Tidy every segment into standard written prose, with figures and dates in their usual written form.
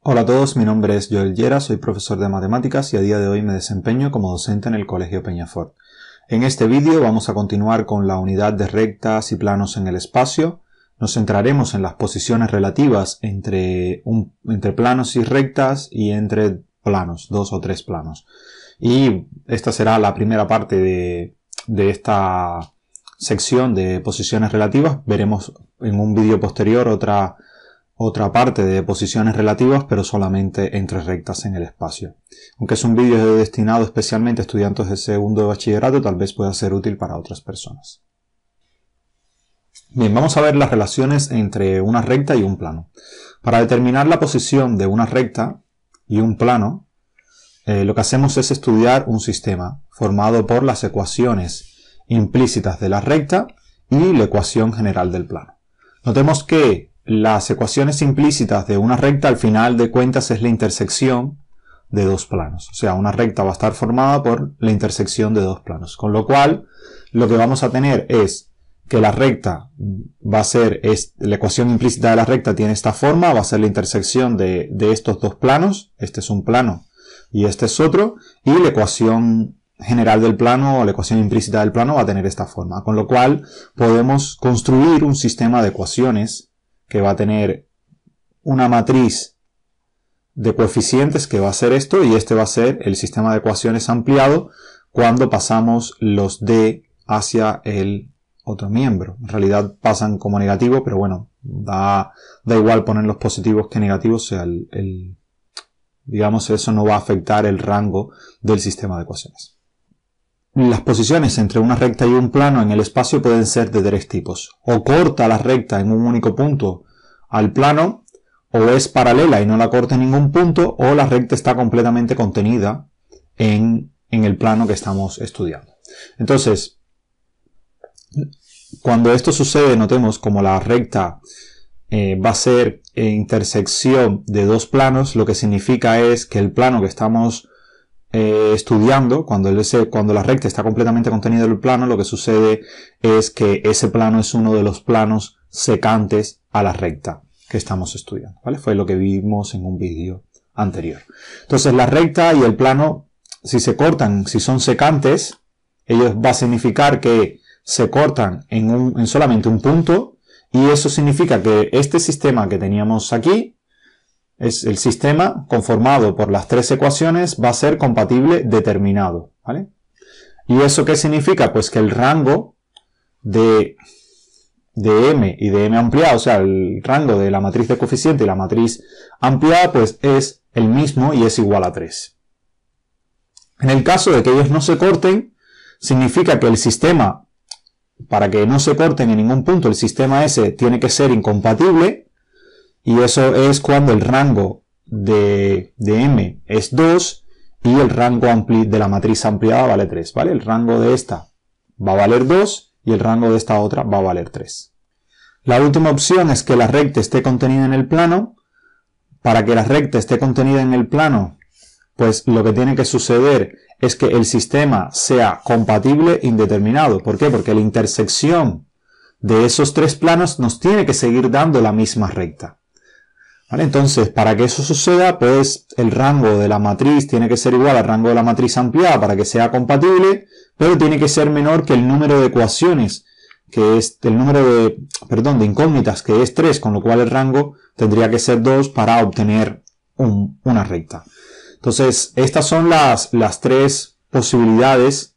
Hola a todos, mi nombre es Joel Llera, soy profesor de matemáticas y a día de hoy me desempeño como docente en el Colegio Peñafort. En este vídeo vamos a continuar con la unidad de rectas y planos en el espacio. Nos centraremos en las posiciones relativas entre planos y rectas y entre planos, 2 o 3 planos. Y esta será la primera parte de esta sección de posiciones relativas. Veremos en un vídeo posterior otra parte de posiciones relativas, pero solamente entre rectas en el espacio. Aunque es un vídeo destinado especialmente a estudiantes de segundo de bachillerato, tal vez pueda ser útil para otras personas. Bien, vamos a ver las relaciones entre una recta y un plano. Para determinar la posición de una recta y un plano, lo que hacemos es estudiar un sistema formado por las ecuaciones implícitas de la recta y la ecuación general del plano. Notemos que las ecuaciones implícitas de una recta al final de cuentas es la intersección de dos planos. O sea, una recta va a estar formada por la intersección de dos planos. Con lo cual, lo que vamos a tener es que la recta va a ser, la ecuación implícita de la recta tiene esta forma, va a ser la intersección de estos dos planos. Este es un plano y este es otro. Y la ecuación general del plano o la ecuación implícita del plano va a tener esta forma. Con lo cual, podemos construir un sistema de ecuaciones que va a tener una matriz de coeficientes que va a ser esto, y este va a ser el sistema de ecuaciones ampliado cuando pasamos los d hacia el otro miembro. En realidad pasan como negativo, pero bueno, da igual poner los positivos que negativos, o sea, digamos, eso no va a afectar el rango del sistema de ecuaciones. Las posiciones entre una recta y un plano en el espacio pueden ser de 3 tipos. O corta la recta en un único punto al plano, o es paralela y no la corta en ningún punto, o la recta está completamente contenida en el plano que estamos estudiando. Entonces, cuando esto sucede, notemos como la recta va a ser intersección de dos planos, lo que significa es que el plano que estamos estudiando, cuando la recta está completamente contenida en el plano, lo que sucede es que ese plano es uno de los planos secantes a la recta que estamos estudiando, ¿vale? Fue lo que vimos en un vídeo anterior. Entonces, la recta y el plano, si se cortan, si son secantes, ellos va a significar que se cortan en solamente un punto, y eso significa que este sistema que teníamos aquí, es el sistema conformado por las 3 ecuaciones, va a ser compatible determinado, ¿vale? ¿Y eso qué significa? Pues que el rango de m y de m ampliado, o sea, el rango de la matriz de coeficiente y la matriz ampliada, pues es el mismo y es igual a 3. En el caso de que ellos no se corten, significa que el sistema, para que no se corten en ningún punto, el sistema ese tiene que ser incompatible. Y eso es cuando el rango de m es 2 y el rango de la matriz ampliada vale 3, ¿vale? El rango de esta va a valer 2 y el rango de esta otra va a valer 3. La última opción es que la recta esté contenida en el plano. Para que la recta esté contenida en el plano, pues lo que tiene que suceder es que el sistema sea compatible indeterminado. ¿Por qué? Porque la intersección de esos 3 planos nos tiene que seguir dando la misma recta. ¿Vale? Entonces, para que eso suceda, pues el rango de la matriz tiene que ser igual al rango de la matriz ampliada para que sea compatible, pero tiene que ser menor que el número de ecuaciones, que es el número de incógnitas, que es 3, con lo cual el rango tendría que ser 2 para obtener una recta. Entonces, estas son las 3 posibilidades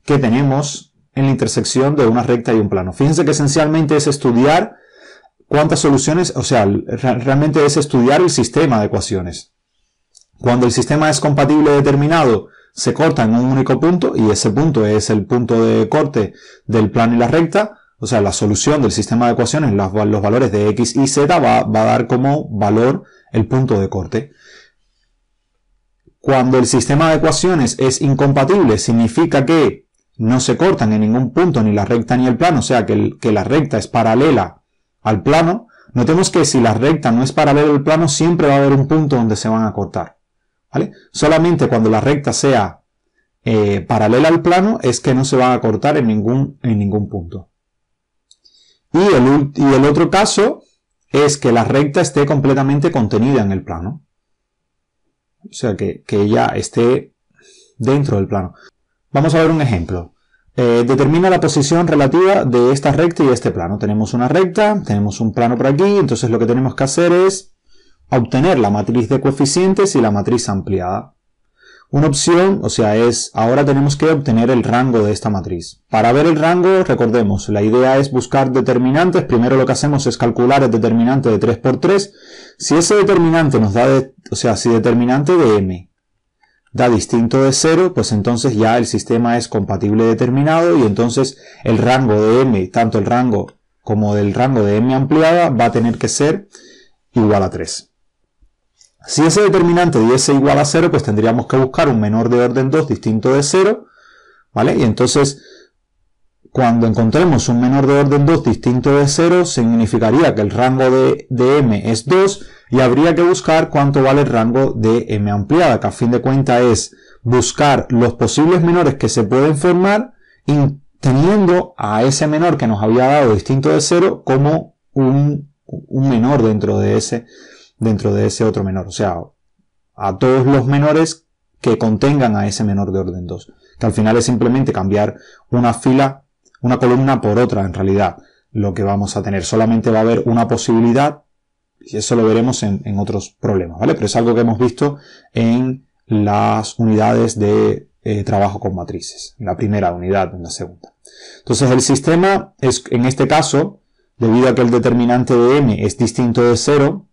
que tenemos en la intersección de una recta y un plano. Fíjense que esencialmente es estudiar cuántas soluciones, o sea, realmente es estudiar el sistema de ecuaciones. Cuando el sistema es compatible determinado, se corta en un único punto, y ese punto es el punto de corte del plano y la recta. O sea, la solución del sistema de ecuaciones, los valores de x y z, va a dar como valor el punto de corte. Cuando el sistema de ecuaciones es incompatible, significa que no se cortan en ningún punto ni la recta ni el plano, o sea, que la recta es paralela al plano. Notemos que si la recta no es paralela al plano, siempre va a haber un punto donde se van a cortar, ¿vale? Solamente cuando la recta sea paralela al plano es que no se van a cortar en ningún punto. Y el otro caso es que la recta esté completamente contenida en el plano. O sea, que ella esté dentro del plano. Vamos a ver un ejemplo. Determina la posición relativa de esta recta y este plano. Tenemos una recta, tenemos un plano por aquí, entonces lo que tenemos que hacer es obtener la matriz de coeficientes y la matriz ampliada. Una opción, o sea, ahora tenemos que obtener el rango de esta matriz. Para ver el rango, recordemos, la idea es buscar determinantes. Primero lo que hacemos es calcular el determinante de 3 por 3. Si ese determinante nos da, si determinante de m da distinto de 0, pues entonces ya el sistema es compatible determinado y entonces el rango de m, tanto el rango como del rango de m ampliada, va a tener que ser igual a 3. Si ese determinante diese igual a 0, pues tendríamos que buscar un menor de orden 2 distinto de 0, ¿vale? Y entonces, cuando encontremos un menor de orden 2 distinto de 0, significaría que el rango de m es 2 y habría que buscar cuánto vale el rango de m ampliada, que a fin de cuentas es buscar los posibles menores que se pueden formar teniendo a ese menor que nos había dado distinto de 0 como un menor dentro de ese otro menor. O sea, a todos los menores que contengan a ese menor de orden 2. Que al final es simplemente cambiar una columna por otra en realidad. Lo que vamos a tener. Solamente va a haber una posibilidad. Y eso lo veremos en otros problemas, ¿vale? Pero es algo que hemos visto en las unidades de trabajo con matrices. En la primera unidad, en la segunda. Entonces el sistema es, en este caso, debido a que el determinante de m es distinto de 0,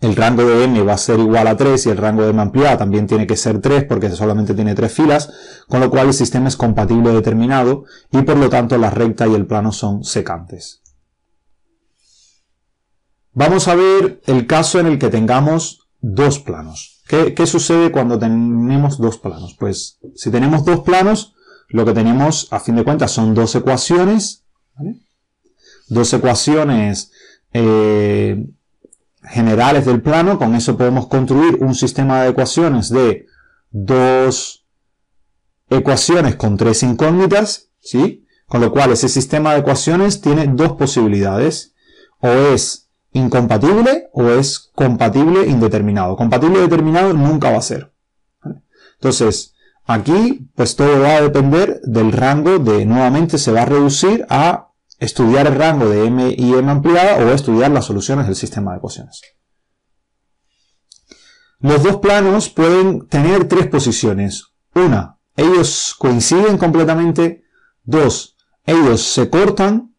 el rango de m va a ser igual a 3 y el rango de m ampliada también tiene que ser 3 porque solamente tiene 3 filas, con lo cual el sistema es compatible determinado y por lo tanto la recta y el plano son secantes. Vamos a ver el caso en el que tengamos dos planos. ¿Qué sucede cuando tenemos dos planos? Pues si tenemos dos planos, lo que tenemos a fin de cuentas son dos ecuaciones, ¿vale? Dos ecuaciones generales del plano. Con eso podemos construir un sistema de ecuaciones de dos ecuaciones con tres incógnitas, ¿sí? Con lo cual ese sistema de ecuaciones tiene dos posibilidades. O es incompatible o es compatible indeterminado. Compatible determinado nunca va a ser, ¿vale? Entonces, aquí pues todo va a depender del rango nuevamente se va a reducir a estudiar el rango de m y m ampliada o estudiar las soluciones del sistema de ecuaciones. Los dos planos pueden tener tres posiciones. Una, ellos coinciden completamente. Dos, ellos se cortan.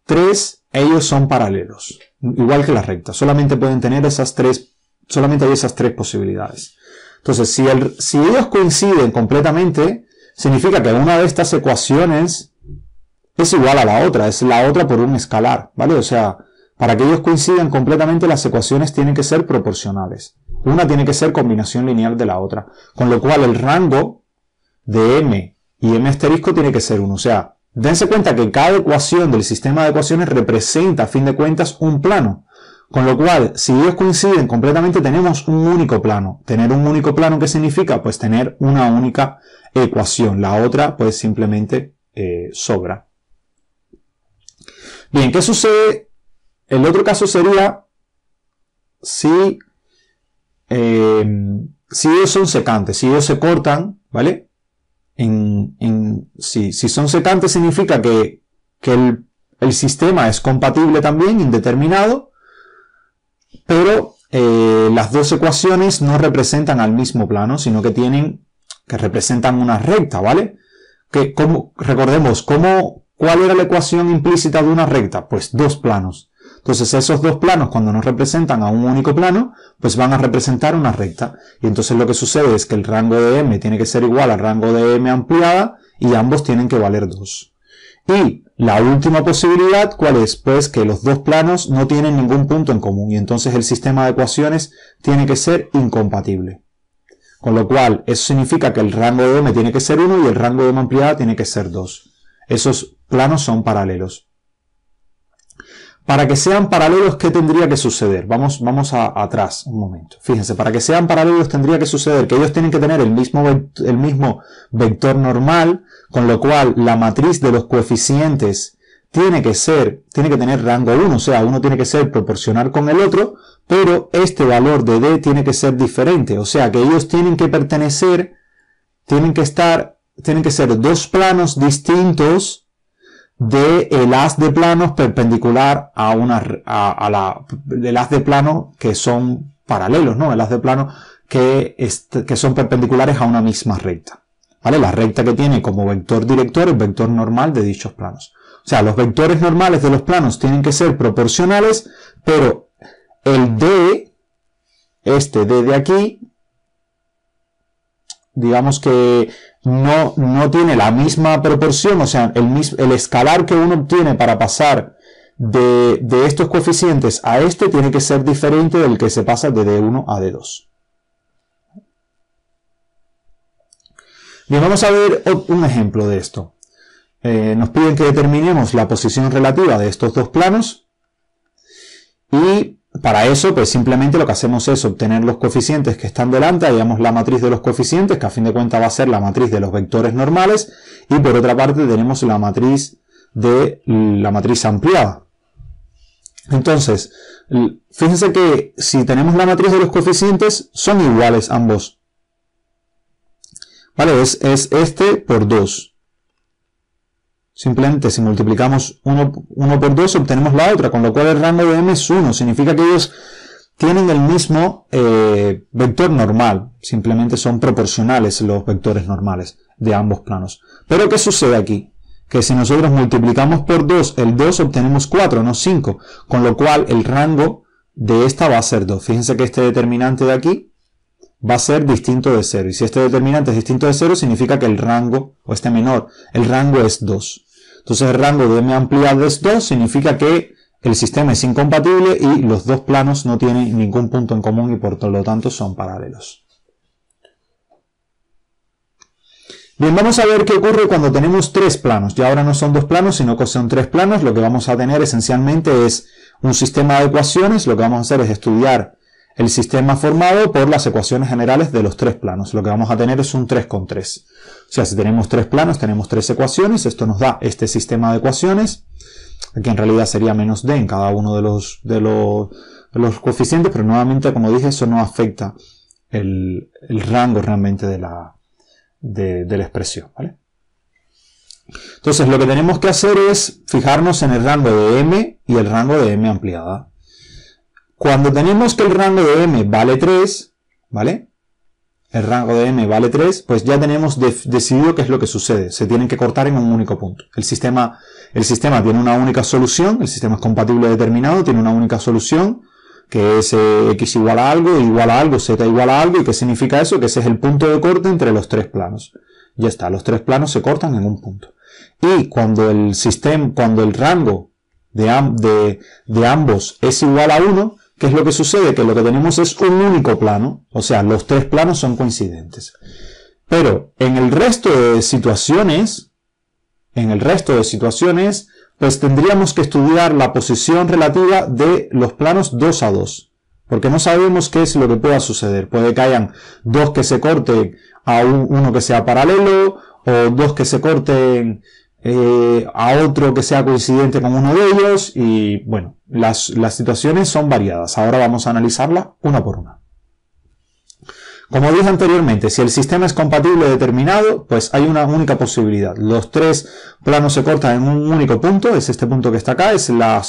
Tres, ellos son paralelos. Igual que la recta. Solamente pueden tener solamente hay esas tres posibilidades. Entonces, si ellos coinciden completamente, significa que una de estas ecuaciones es igual a la otra. Es la otra por un escalar, ¿vale? O sea, para que ellos coincidan completamente, las ecuaciones tienen que ser proporcionales. Una tiene que ser combinación lineal de la otra. Con lo cual, el rango de m y m asterisco tiene que ser 1. O sea, dense cuenta que cada ecuación del sistema de ecuaciones representa, a fin de cuentas, un plano. Con lo cual, si ellos coinciden completamente, tenemos un único plano. Tener un único plano, ¿qué significa? Pues tener una única ecuación. La otra, pues simplemente sobra. Bien, ¿qué sucede? El otro caso sería si ellos son secantes, si ellos se cortan, ¿vale? Si son secantes significa que el sistema es compatible también, indeterminado, pero las dos ecuaciones no representan al mismo plano, sino que representan una recta, ¿vale? Recordemos, ¿cuál era la ecuación implícita de una recta? Pues dos planos. Entonces esos dos planos, cuando no representan a un único plano, pues van a representar una recta. Y entonces lo que sucede es que el rango de m tiene que ser igual al rango de m ampliada y ambos tienen que valer 2. Y la última posibilidad, ¿cuál es? Pues que los dos planos no tienen ningún punto en común y entonces el sistema de ecuaciones tiene que ser incompatible. Con lo cual, eso significa que el rango de m tiene que ser 1 y el rango de m ampliada tiene que ser 2. Esos planos son paralelos. Para que sean paralelos, ¿qué tendría que suceder? Vamos atrás un momento. Fíjense, para que sean paralelos tendría que suceder que ellos tienen que tener el mismo vector normal, con lo cual la matriz de los coeficientes tiene que tener rango 1, o sea, uno tiene que ser proporcional con el otro, pero este valor de D tiene que ser diferente, o sea, que ellos tienen que pertenecer, tienen que ser dos planos distintos del haz de planos perpendicular del haz de plano que son paralelos, ¿no? El haz de plano que son perpendiculares a una misma recta, ¿vale? La recta que tiene como vector director el vector normal de dichos planos. O sea, los vectores normales de los planos tienen que ser proporcionales, pero el D, este D de aquí, digamos que no tiene la misma proporción, o sea, el escalar que uno obtiene para pasar de estos coeficientes a este tiene que ser diferente del que se pasa de D1 a D2. Bien, vamos a ver un ejemplo de esto. Nos piden que determinemos la posición relativa de estos dos planos y para eso pues simplemente lo que hacemos es obtener los coeficientes que están delante, hallamos la matriz de los coeficientes que a fin de cuentas va a ser la matriz de los vectores normales y por otra parte tenemos la matriz ampliada. Entonces, fíjense que si tenemos la matriz de los coeficientes son iguales ambos. ¿Vale? Es este por 2. Simplemente si multiplicamos 1 por 2 obtenemos la otra, con lo cual el rango de M es 1. Significa que ellos tienen el mismo vector normal. Simplemente son proporcionales los vectores normales de ambos planos. Pero ¿qué sucede aquí? Que si nosotros multiplicamos por 2 el 2 obtenemos 4, no 5. Con lo cual el rango de esta va a ser 2. Fíjense que este determinante de aquí va a ser distinto de 0. Y si este determinante es distinto de 0 significa que el rango, o este menor, el rango es 2. Entonces el rango de M ampliado es 2, significa que el sistema es incompatible y los dos planos no tienen ningún punto en común y por lo tanto son paralelos. Bien, vamos a ver qué ocurre cuando tenemos tres planos. Ya ahora no son dos planos, sino que son tres planos. Lo que vamos a tener esencialmente es un sistema de ecuaciones. Lo que vamos a hacer es estudiar el sistema formado por las ecuaciones generales de los tres planos. Lo que vamos a tener es un 3 con 3. O sea, si tenemos tres planos, tenemos tres ecuaciones. Esto nos da este sistema de ecuaciones. Aquí en realidad sería menos d en cada uno de los coeficientes, pero nuevamente, como dije, eso no afecta el rango realmente de la expresión, ¿vale? Entonces, lo que tenemos que hacer es fijarnos en el rango de m y el rango de m ampliada. Cuando tenemos que el rango de m vale 3, ¿vale? El rango de m vale 3, pues ya tenemos decidido qué es lo que sucede. Se tienen que cortar en un único punto. El sistema tiene una única solución, el sistema es compatible determinado, tiene una única solución, que es x igual a algo, z igual a algo. ¿Y qué significa eso? Que ese es el punto de corte entre los tres planos. Ya está, los tres planos se cortan en un punto. Y cuando el rango de ambos es igual a 1, ¿qué es lo que sucede? Que lo que tenemos es un único plano, o sea, los tres planos son coincidentes. Pero en el resto de situaciones, pues tendríamos que estudiar la posición relativa de los planos 2 a 2. Porque no sabemos qué es lo que pueda suceder. Puede que hayan dos que se corten a uno que sea paralelo, o dos que se corten a otro que sea coincidente con uno de ellos. Y bueno, las situaciones son variadas. Ahora vamos a analizarlas una por una. Como dije anteriormente, si el sistema es compatible determinado, pues hay una única posibilidad. Los tres planos se cortan en un único punto, es este punto que está acá, es la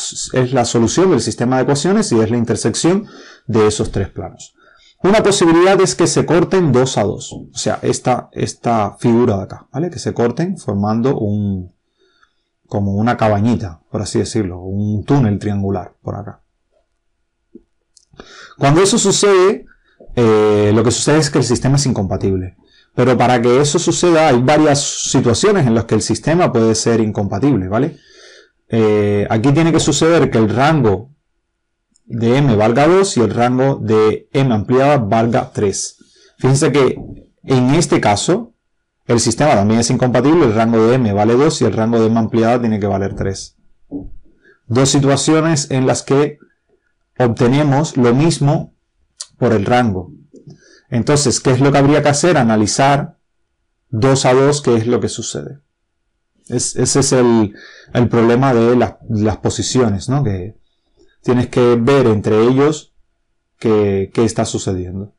solución del sistema de ecuaciones y es la intersección de esos tres planos. Una posibilidad es que se corten 2 a 2, o sea, esta figura de acá, ¿vale? Que se corten formando como una cabañita, por así decirlo, un túnel triangular por acá. Cuando eso sucede, lo que sucede es que el sistema es incompatible. Pero para que eso suceda hay varias situaciones en las que el sistema puede ser incompatible, ¿vale? Aquí tiene que suceder que el rango de m valga 2 y el rango de m ampliada valga 3. Fíjense que en este caso el sistema también es incompatible, el rango de m vale 2 y el rango de m ampliada tiene que valer 3. Dos situaciones en las que obtenemos lo mismo por el rango. Entonces, ¿qué es lo que habría que hacer? Analizar 2 a 2 qué es lo que sucede. Ese es el problema de las posiciones, ¿no? Que tienes que ver entre ellos qué está sucediendo.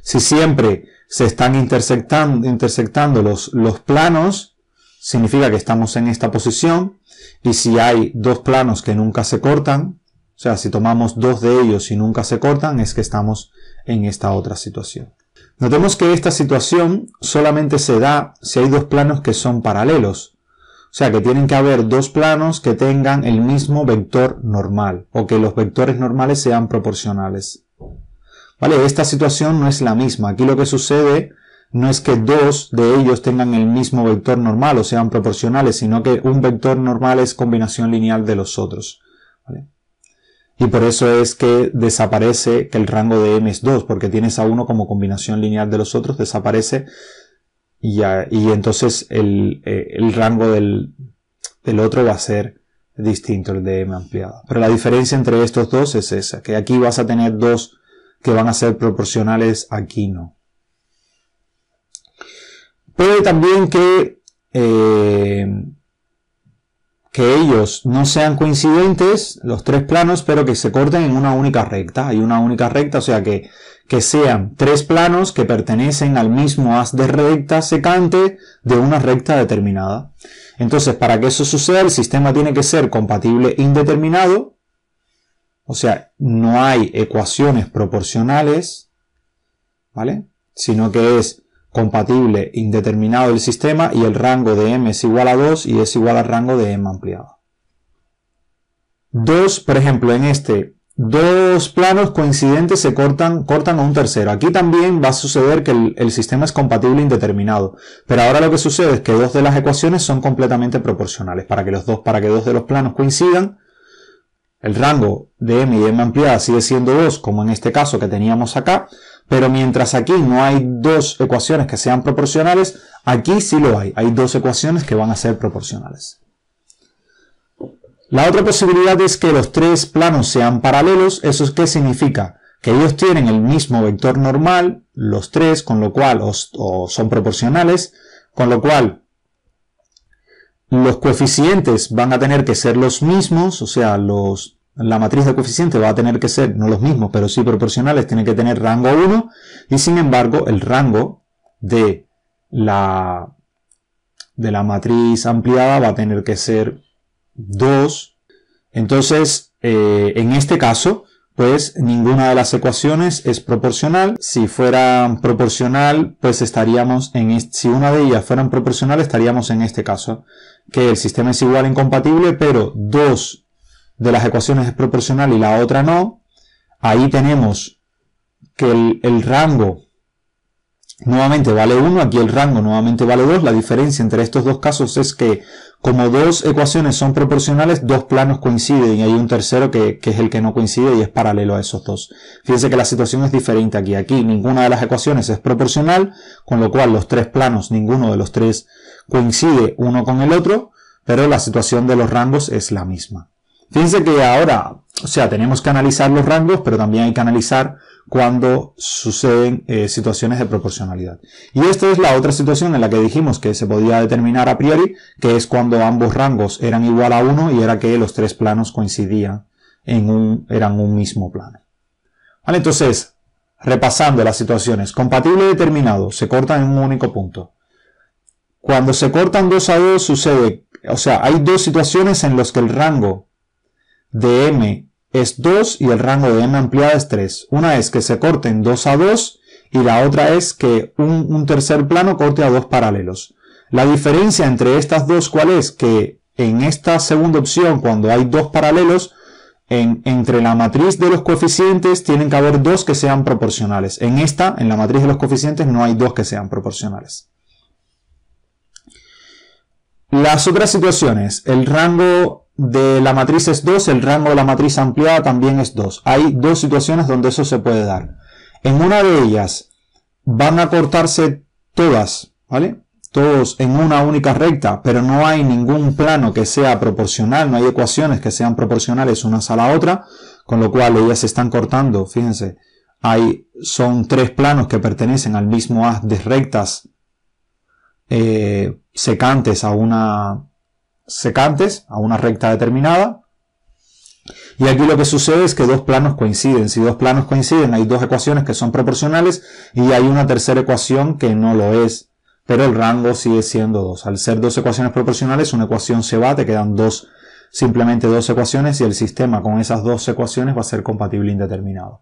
Si siempre se están intersectando los planos, significa que estamos en esta posición, y si hay dos planos que nunca se cortan, o sea, si tomamos dos de ellos y nunca se cortan, es que estamos en esta otra situación. Notemos que esta situación solamente se da si hay dos planos que son paralelos. O sea, que tienen que haber dos planos que tengan el mismo vector normal, o que los vectores normales sean proporcionales. ¿Vale? Esta situación no es la misma. Aquí lo que sucede no es que dos de ellos tengan el mismo vector normal o sean proporcionales, sino que un vector normal es combinación lineal de los otros. ¿Vale? Y por eso es que desaparece que el rango de M es 2, porque tienes a uno como combinación lineal de los otros, desaparece y entonces el rango del otro va a ser distinto, el de M ampliada. Pero la diferencia entre estos dos es esa, que aquí vas a tener dos que van a ser proporcionales, aquí no. Puede también que ellos no sean coincidentes, los tres planos, pero que se corten en una única recta. Hay una única recta, o sea que sean tres planos que pertenecen al mismo haz de recta secante de una recta determinada. Entonces, para que eso suceda, el sistema tiene que ser compatible indeterminado, o sea, no hay ecuaciones proporcionales, ¿vale? Sino que es compatible indeterminado el sistema y el rango de M es igual a 2 y es igual al rango de M ampliado. Por ejemplo, en dos planos coincidentes se cortan a un tercero. Aquí también va a suceder que el sistema es compatible indeterminado. Pero ahora lo que sucede es que dos de las ecuaciones son completamente proporcionales. Para que dos de los planos coincidan, el rango de M y M ampliada sigue siendo 2, como en este caso que teníamos acá. Pero mientras aquí no hay dos ecuaciones que sean proporcionales, aquí sí lo hay. Hay dos ecuaciones que van a ser proporcionales. La otra posibilidad es que los tres planos sean paralelos. ¿Eso qué significa? Que ellos tienen el mismo vector normal, los tres, con lo cual, o son proporcionales, con lo cual los coeficientes van a tener que ser los mismos, o sea, la matriz de coeficientes va a tener que ser, no los mismos, pero sí proporcionales, tiene que tener rango 1, y sin embargo el rango de la matriz ampliada va a tener que ser 2. Entonces, en este caso, pues ninguna de las ecuaciones es proporcional. Si fuera proporcional, pues estaríamos si una de ellas fueran proporcional, estaríamos en este caso, que el sistema es igual a incompatible, pero dos de las ecuaciones es proporcional y la otra no. Ahí tenemos que el rango nuevamente vale 1, aquí el rango nuevamente vale 2. La diferencia entre estos dos casos es que como dos ecuaciones son proporcionales, dos planos coinciden y hay un tercero que es el que no coincide y es paralelo a esos dos. Fíjense que la situación es diferente aquí. Aquí ninguna de las ecuaciones es proporcional, con lo cual los tres planos, ninguno de los tres coincide uno con el otro, pero la situación de los rangos es la misma. Fíjense que ahora, o sea, tenemos que analizar los rangos, pero también hay que analizar cuando suceden situaciones de proporcionalidad. Y esta es la otra situación en la que dijimos que se podía determinar a priori, que es cuando ambos rangos eran igual a 1 y era que los tres planos coincidían eran un mismo plano. Vale, entonces, repasando las situaciones, compatible determinado, se cortan en un único punto. Cuando se cortan 2 a 2 sucede, o sea, hay dos situaciones en las que el rango de M es 2 y el rango de M ampliada es 3. Una es que se corten 2 a 2 y la otra es que un tercer plano corte a dos paralelos. La diferencia entre estas dos, ¿cuál es? Que en esta segunda opción, cuando hay dos paralelos, entre la matriz de los coeficientes tienen que haber dos que sean proporcionales. En la matriz de los coeficientes, no hay dos que sean proporcionales. Las otras situaciones, el rango de la matriz es 2, el rango de la matriz ampliada también es 2. Hay dos situaciones donde eso se puede dar. En una de ellas van a cortarse todas, ¿vale? Todos en una única recta, pero no hay ningún plano que sea proporcional, no hay ecuaciones que sean proporcionales unas a la otra, con lo cual ellas se están cortando, fíjense, son tres planos que pertenecen al mismo haz de rectas secantes a una recta determinada. Y aquí lo que sucede es que dos planos coinciden. Si dos planos coinciden, hay dos ecuaciones que son proporcionales y hay una tercera ecuación que no lo es, pero el rango sigue siendo 2. Al ser dos ecuaciones proporcionales, una ecuación se va, te quedan simplemente dos ecuaciones y el sistema con esas dos ecuaciones va a ser compatible indeterminado.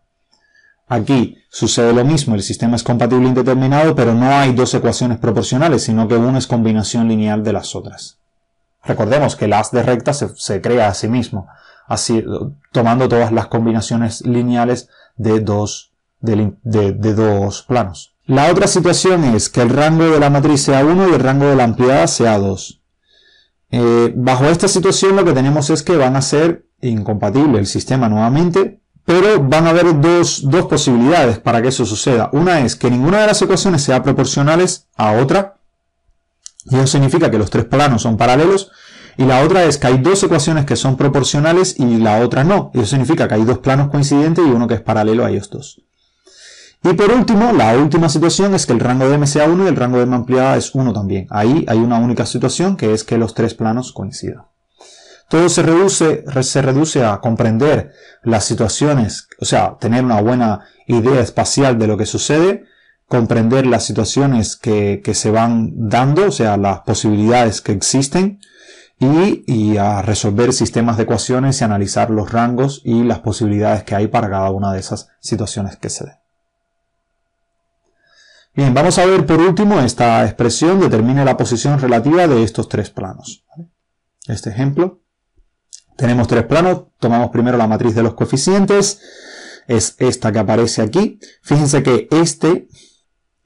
Aquí sucede lo mismo, el sistema es compatible indeterminado, pero no hay dos ecuaciones proporcionales, sino que una es combinación lineal de las otras. Recordemos que el haz de recta se crea a sí mismo, así, tomando todas las combinaciones lineales de dos planos. La otra situación es que el rango de la matriz sea 1 y el rango de la ampliada sea 2. Bajo esta situación lo que tenemos es que van a ser incompatibles el sistema nuevamente, pero van a haber dos posibilidades para que eso suceda. Una es que ninguna de las ecuaciones sea proporcionales a otra, y eso significa que los tres planos son paralelos, y la otra es que hay dos ecuaciones que son proporcionales y la otra no, y eso significa que hay dos planos coincidentes y uno que es paralelo a ellos dos. Y por último, la última situación es que el rango de M sea 1 y el rango de M ampliada es 1 también. Ahí hay una única situación, que es que los tres planos coincidan. Todo se reduce a comprender las situaciones, o sea, tener una buena idea espacial de lo que sucede, comprender las situaciones que se van dando, o sea, las posibilidades que existen, y a resolver sistemas de ecuaciones y analizar los rangos y las posibilidades que hay para cada una de esas situaciones que se den. Bien, vamos a ver por último esta expresión, determine la posición relativa de estos tres planos. Este ejemplo, tenemos tres planos, tomamos primero la matriz de los coeficientes, es esta que aparece aquí. Fíjense que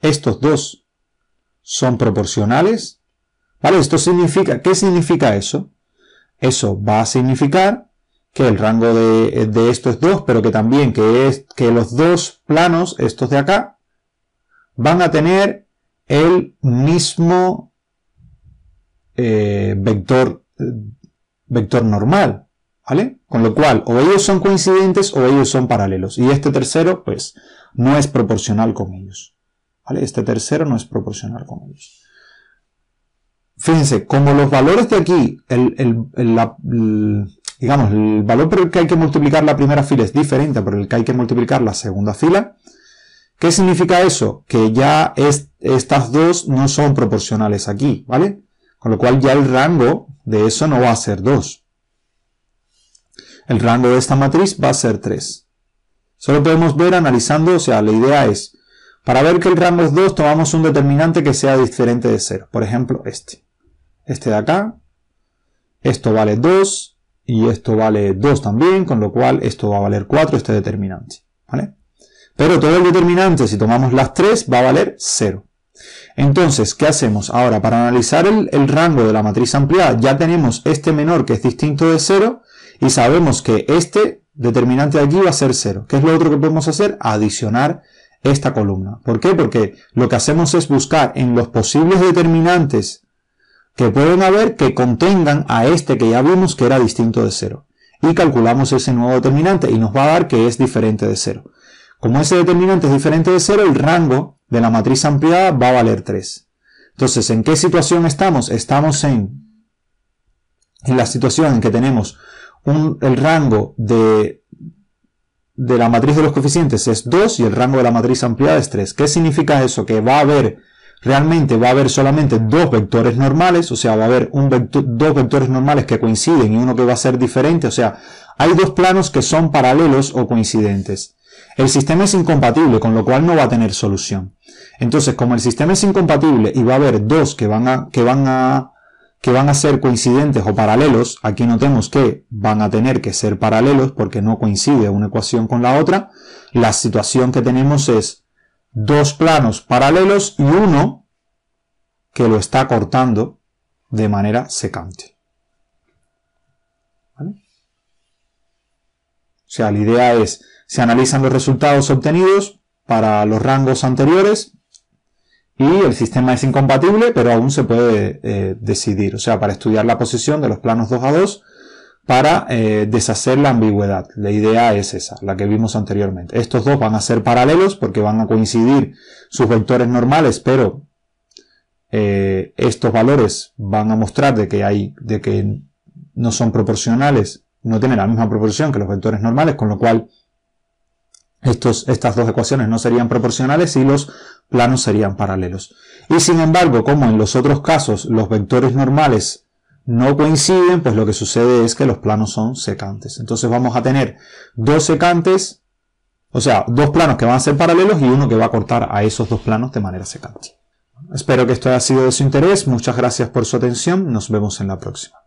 estos dos son proporcionales, ¿vale? Esto significa, ¿qué significa eso? Eso va a significar que el rango de esto es 2, pero que también que los dos planos, estos de acá, van a tener el mismo vector normal, ¿vale? Con lo cual, o ellos son coincidentes o ellos son paralelos. Y este tercero, pues, no es proporcional con ellos, ¿vale? Este tercero no es proporcional con ellos. Fíjense, como los valores de aquí, digamos, el valor por el que hay que multiplicar la primera fila es diferente por el que hay que multiplicar la segunda fila. ¿Qué significa eso? Que ya estas dos no son proporcionales aquí, ¿vale? Con lo cual ya el rango de eso no va a ser 2. El rango de esta matriz va a ser 3. Solo podemos ver analizando, o sea, la idea es, para ver que el rango es 2, tomamos un determinante que sea diferente de 0. Por ejemplo, este de acá, esto vale 2 y esto vale 2 también, con lo cual esto va a valer 4, este determinante, ¿vale? Pero todo el determinante, si tomamos las 3, va a valer 0. Entonces, ¿qué hacemos? Ahora, para analizar el rango de la matriz ampliada, ya tenemos este menor que es distinto de 0 y sabemos que este determinante de aquí va a ser 0. ¿Qué es lo otro que podemos hacer? Adicionar esta columna. ¿Por qué? Porque lo que hacemos es buscar en los posibles determinantes que pueden haber que contengan a este que ya vimos que era distinto de 0. Y calculamos ese nuevo determinante y nos va a dar que es diferente de 0. Como ese determinante es diferente de 0, el rango de la matriz ampliada va a valer 3. Entonces, ¿en qué situación estamos? Estamos en la situación en que tenemos el rango de la matriz de los coeficientes es 2 y el rango de la matriz ampliada es 3. ¿Qué significa eso? Que realmente va a haber solamente dos vectores normales, o sea, va a haber dos vectores normales que coinciden y uno que va a ser diferente, o sea, hay dos planos que son paralelos o coincidentes. El sistema es incompatible, con lo cual no va a tener solución. Entonces, como el sistema es incompatible y va a haber dos que van a ser coincidentes o paralelos, aquí notemos que van a tener que ser paralelos porque no coincide una ecuación con la otra, la situación que tenemos es dos planos paralelos y uno que lo está cortando de manera secante. ¿Vale? O sea, la idea es, se analizan los resultados obtenidos para los rangos anteriores y el sistema es incompatible, pero aún se puede decidir, o sea, para estudiar la posición de los planos 2 a 2 para deshacer la ambigüedad. La idea es esa, la que vimos anteriormente. Estos dos van a ser paralelos porque van a coincidir sus vectores normales, pero estos valores van a mostrar de que no son proporcionales, no tienen la misma proporción que los vectores normales, con lo cual estas dos ecuaciones no serían proporcionales y los planos serían paralelos. Y sin embargo, como en los otros casos los vectores normales no coinciden, pues lo que sucede es que los planos son secantes. Entonces vamos a tener dos secantes, o sea, dos planos que van a ser paralelos y uno que va a cortar a esos dos planos de manera secante. Espero que esto haya sido de su interés. Muchas gracias por su atención. Nos vemos en la próxima.